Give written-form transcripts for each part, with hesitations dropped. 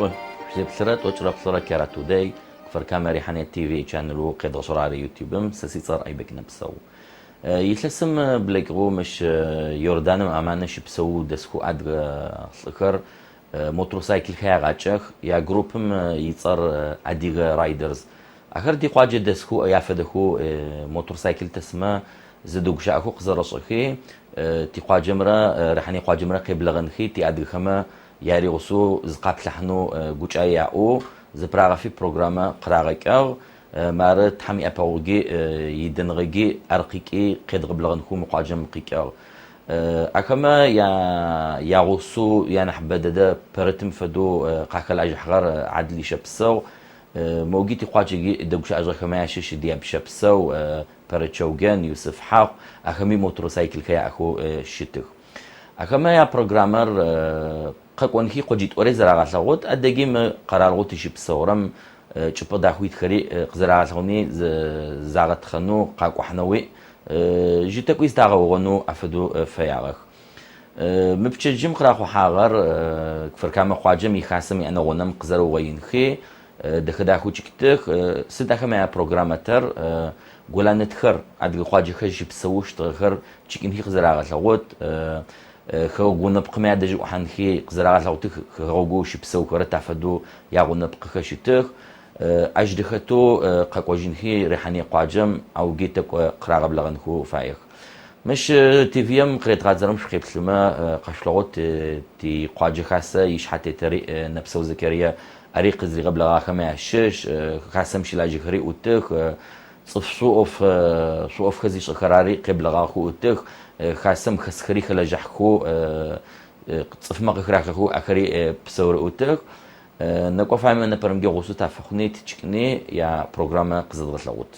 طه بسرعة وأشرف صورة كاراتو داي كفر كاميرا حنية تي في channel قيد صورة على يوتيوب سيصير أي بك نبسو يتلسم بلقو مش يوردان أمانش بسو دسكو أد صكر موتورسايكل خيا غاتشخ يا جروبهم يتصر أديغ رايدرز آخر دي قاعد دسكو يافدكو موتورسايكل تسمى زدوق شاكو قزر صخي تي قاعد جمرة رحني قاعد جمرة قبل غنخي تي أديغ خما ياري غسو زقاب لحنو جوج أياو زبراغ في برنامج قراغك أو مارت حمي أبوغي يدنغي أرقيكي قد قبل غنخو مقاجم قيكاو أكما يا غسو يا نحبد ده برتم فدو قاكل أجحغر عدلي شبسو موجيتي قاجي دقش أجر كما يشش دياب شبسو برتشوغان يوسف حاق أكمي موتورسايكل كيا أخو شتخ أكما يا برنامج قاكون كي قجيت أوري زراعة لغوت أدقيم قرار غوتي شبسورم شبه داخويت خري زراعة لغوني زاغت خنو قاكو حنوي جيتك ويستغوغنو أفدو فياغخ مبتشجم قراخو حاغر كفر كاما قواجم يخاسم أنا غنم قزرو وينخي دخداخو تشكتخ سداخ معايا بروغراماتر قولا نتخر عدق قواجي خش بسوش تغخر تشكين هي قزراغة لغوت خو نبقى ما دجو حنخي قزراغة لغوتخ خو شبسو كرتا فدو ياغو نبقى خشتخ أجدخته قاقوجين هي ريحاني قاجم أو جيتك قراغ بلغنكو فايخ مش تيفيم قريت غازرم شخيب سلمة قشلوت تي قاجي خاصة يشحتي تري نفسو زكريا أريق زي قبل غاخمة الشش خاصة مشي لاجي خري وتخ صف صوف خزي شكراري قبل غاخو وتخ خاصة مخس خري خلا جحكو صف ما خراخو أخري بسور وتخ نقول فاهم أن برمجة غوصو تفخني تشكني يا برنامج قزدر لغوت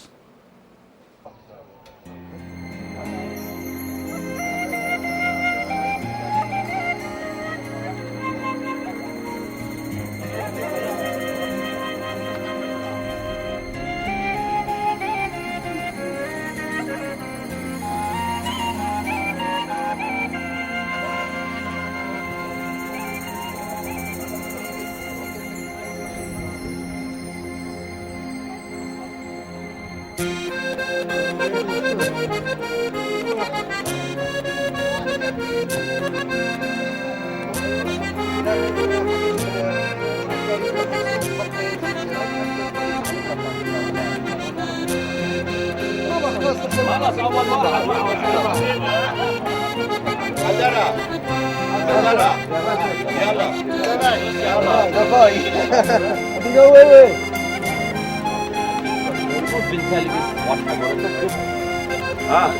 خلاص اول واحد عدنا يلا يلا دفاي تقوي بنت لبس واحد ها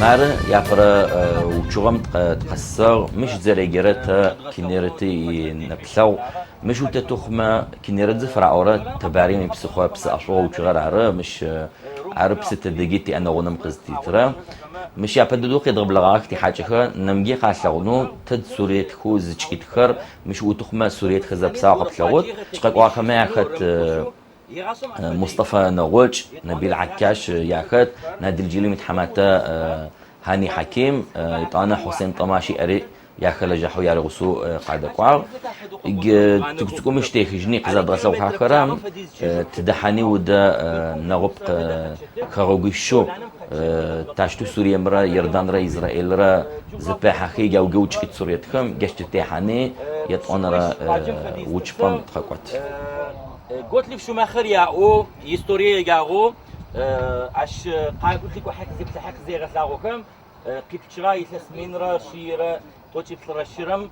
مار يافر وشغم تقصر مش زريجرت كنيرتي نبلو مش وتتخمة كنيرت زفر عورة تبارين بسخوا بس أشوا وشغر عرة مش عرب ست دقيقتي أنا غنم قصدي ترى مش يابدو قيد قبل غاك حاجة نمجي قاسلونو تد سوريت خو زشكيت خر مش وتخمة سوريت خزب ساق بلغوت شقق واخما أخت مصطفى نغوج نبيل عكاش ياخد نادي الجيلي متحماته هاني حكيم يطانا حسين طماشي أري يا خلا جحو يا رغسو قاعدة قاع تكتكم مش تيخجني قزاد غسلو حكرام تدحاني ودا نغب خروجيشو تاشتو سوريا مرا يردان را إسرائيل را زبا حقي جو جوج كت سوريا تخم جشت تيحاني يتقون را وجبام تخقوت قلت لي شو ماخر يا او هيستوريا يا او اش قاعد قلت لك واحد زي بتاعك زي غسلاغوكم كيف تشراي تسمين را شيرا توتشي تلرا شيرم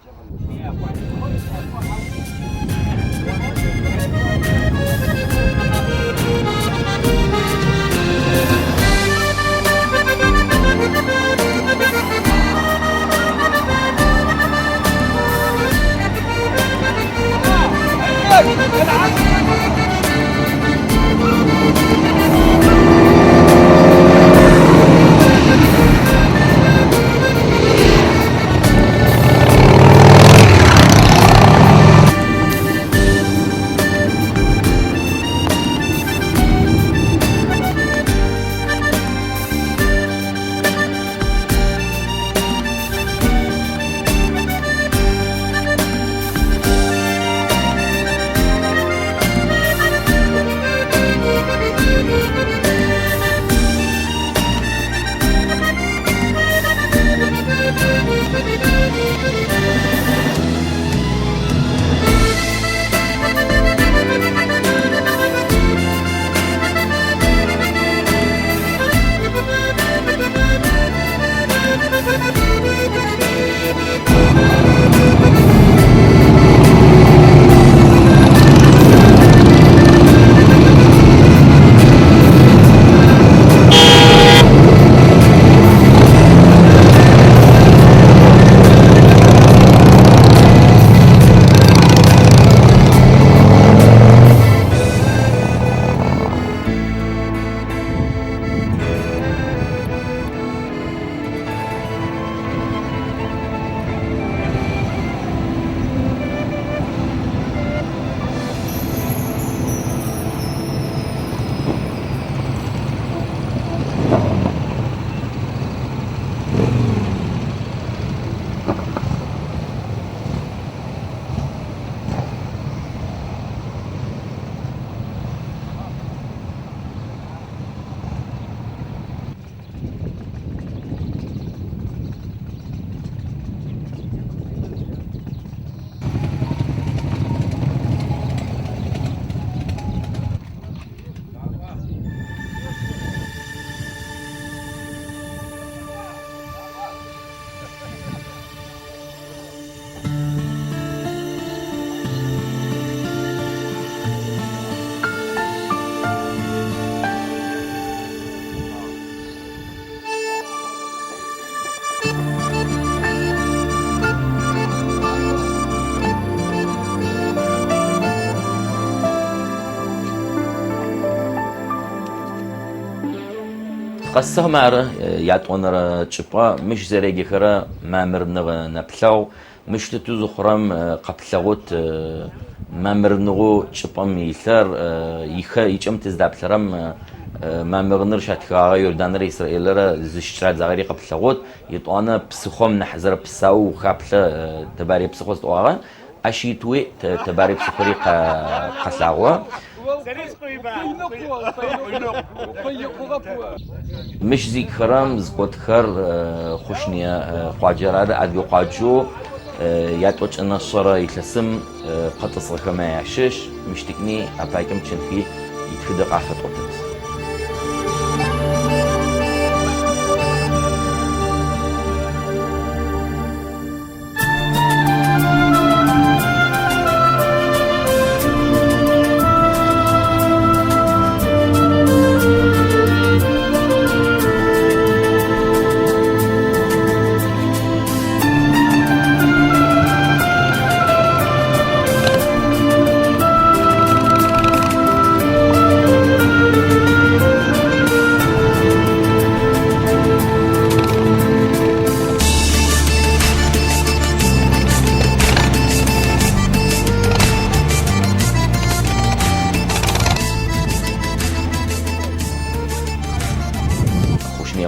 قصة مارة يعطونا تشبا مش زريجي خرا ما مرنغ نبلغ مش تتوزو خرام قبلغوت ما مرنغو تشبا ميثار يخا يجم تزداب ثرام ما مرنر شاتخا يردان را إسرائيل را زشترات زغيري قبلغوت يطوانا بسخوم نحزر بساو خابلا تباري بسخوز طواغا أشيتوي تباري بسخوري قسلاغوا مش زيك خرام زقوت خر خوشنيا خواجرار أدبي قاجو ياتوش النصر يتلسم قطص خما يعشش مش تكني أبايكم تشنخي يتفدق عفت وقت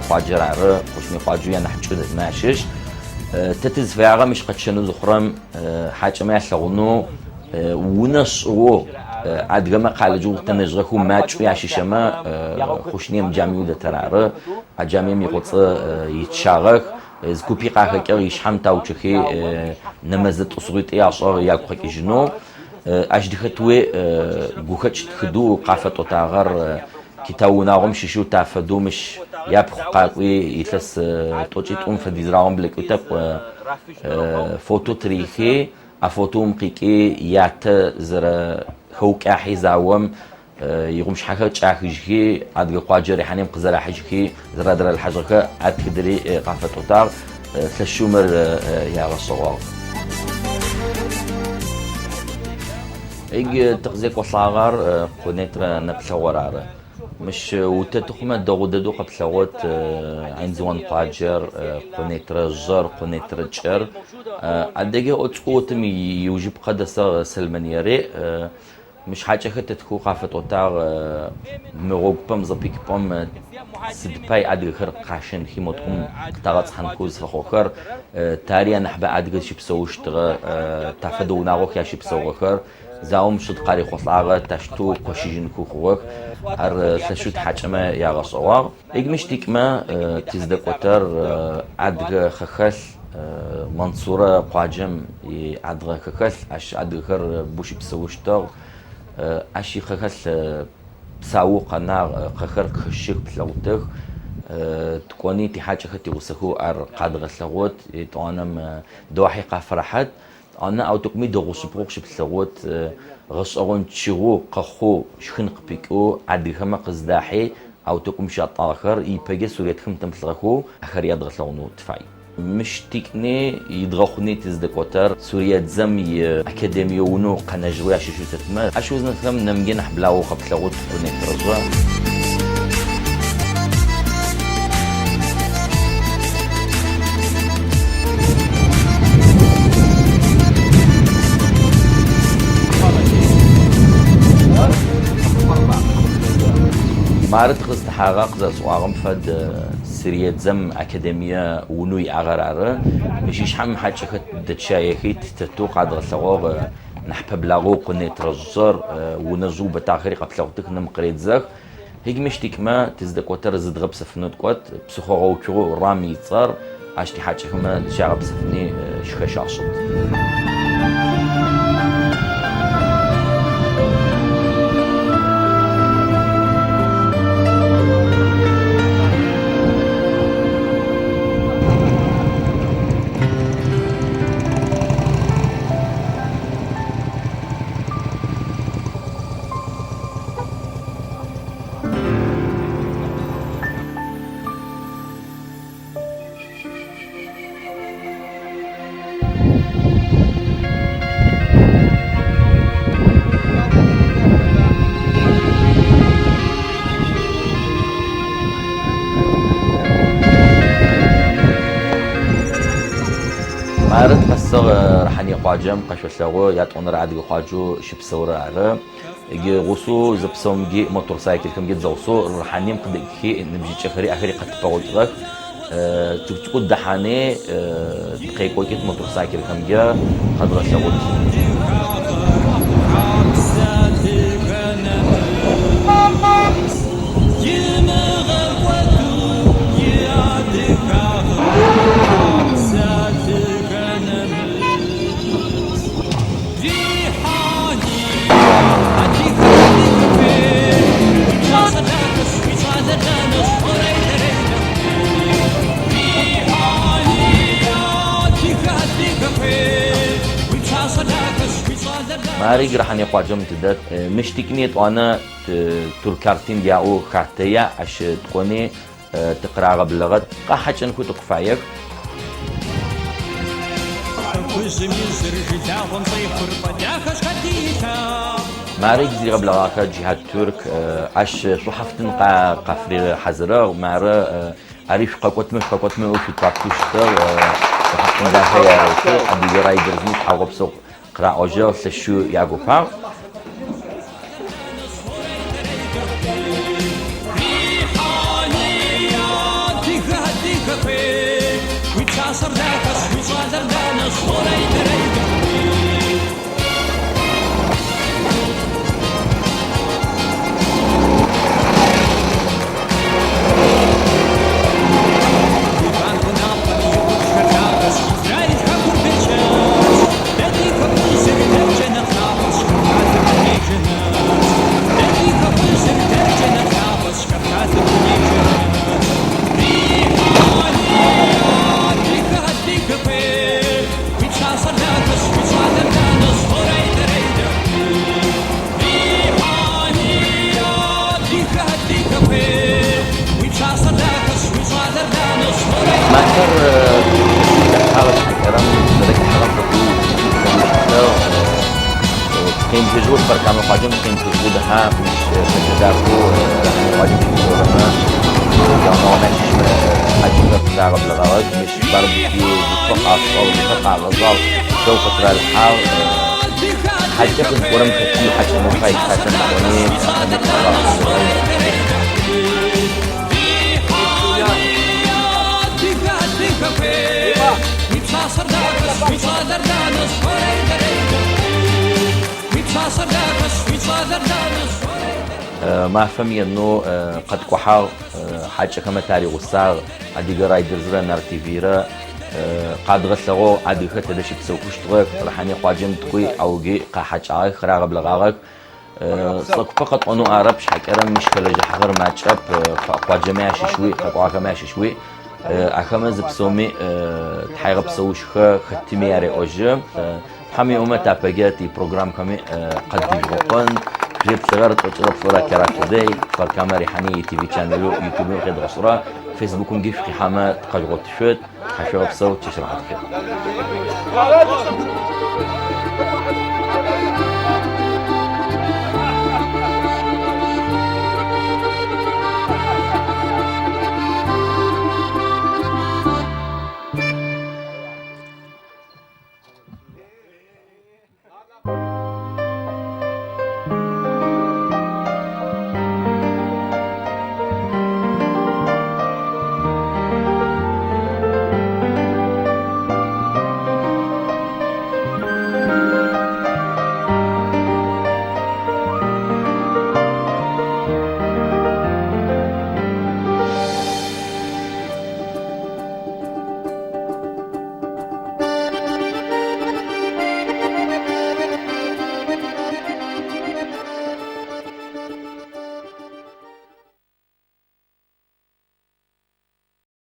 خواجر عرق خوشني خواجو يعني حجود ماشش تتز فيها مش قد شنو زخرم حاجة ما يحلغنو ونص هو عاد جمع قال جو تنجركو ماتش ويا شيشما خوشنيم جاميو ده تراره عجاميم يقص يتشارك زكوبي قاك يشحم تاوچخي نمزت اصغيت يا صار يا قاك جنو اش دختوي غوخچ تخدو قافه تاغر كيتاوناهم شيشو تافدو مش يابخ قاقوي يتلس توچيت فديزراهم بلك وتق فوتو تاريخي افوتو مقيقي يات زر خوك احيزاوم يقومش حكا تشاخجي ادغ قاجري حنيم قزرا حجكي زرادر الحجرك اتكدري قافه طار ثشومر يا رصوار ايج تقزيك وصاغر قنيتر نبشورار مش وتتخمة دغوددو قبلغوت عين زوان قاجر قنيتر الجر قنيتر الجر ادغي اوتقوتم يوجب قدسه سلمنيري مش حاجة تتكو قافة وتار مروبم زبيكبم سدباي ادغر قاشن خيموتكم تاغت حنكوز فخوخر تاريا نحبا ادغر شبسوشتر تافدو ناغوخ يا شبسوخر زاوم شد قاري خصلاغه تشتو قشيجن كوخوك ار تشوت حاجما يا غصوار اجمشتيك ما تزدقوتر ادغ خخل منصورة قاجم ادغ خخل اش ادغر بوش بسوشتر اشي خخل بساو قناغ خخر خشيك بلوتر تكوني تي حاجه ختي وسخو ار قادغ لغوت توانم دوحي قفرحت أنا أو تكمي دغوس بروكش بثروت غصرون تشرو قخو شخن قبيكو عديهم قزداحي أو تكم شاط آخر يبقى سوريتكم تمثلكو آخر يدغلونو تفاي مش تكني يدغخني تزدكوتر سوريا زمي أكاديميونو قناجوي عشي شو تتما عشو زنتكم نمجن حبلاو قبثروت كوني ترزوا مارت خست حقق ز سوارم فد سرية زم أكاديمية ونوي أغرار مشيش حم حاجة خت دتشايخيت تتوقع درسوار نحب بلاغو قني ترزر ونزو بتاخري قبل وقتك نمقريت زخ هيك مشتيك ما تزدكوتر زد غب سفنوت كوت بسخو كرو رامي صار عشتي حاجة كما شعب سفني شخش عصد مارت قصر رحني قاجم قشوشلغو ياتون رعد قاجو شبسور على يجي غوسو زبسوم جي موتور سايكل كم جيت زوسو رحني مقد كي نمشي تشخري اخري قد تفوت تقول دحاني دقيقه كيت موتور سايكل كم جا قد غشوت ماري راح نقاجم تدات مش تكنيت وانا تركارتين دياو كارتيا عش تكوني تقرا باللغه قاحه انكو تقفايك ماري زي باللغه جهات ترك عش صحفتن قفري حزره ومعر عارف قاقوت ما وش تطابتشتر صحفتن ذا هي عندي رايدرز مش حاوب سوق قرا اوجو سشو ياغوبا مانتر حاول حكرم ذلك حرام تقول قيم جزء بركان القاجم قيم جزءها مش تداركو القاجم في الدولة جانا مش حجم بتاع قبل غلط مش باربيكيو بتوقع أصل بتوقع غزال سوف ترى الحال حاجة في الفورم كتير حاجة مفايد حاجة معونين حاجة ما فهمي إنه قد كحال حاجة كما تاريخ الساعة عادي قراي درزرا نارتيفيرا قاد غسلو عادي خت هذا شيء بسوي كوش تغير رحني قاجم تقوي أو جي قاحج عاك خراغ قبل غاغك صك فقط أنو أعرفش حكرا مش كلا جحغر ماتش أب قاجم ماشي شوي قاجم ماشي شوي أخمز بسومي تحيغ بسويش ختمي على أوجه حمي أمة تابجاتي برنامج كمي قد يجوقن جيب صغرت وتشرب صورة كرا توداي فركامة ريحانية تي في شانلو يوتيوب غير غصرة فيسبوك نجيب في حما تقجغط شوت حشرب صوت تشرح كده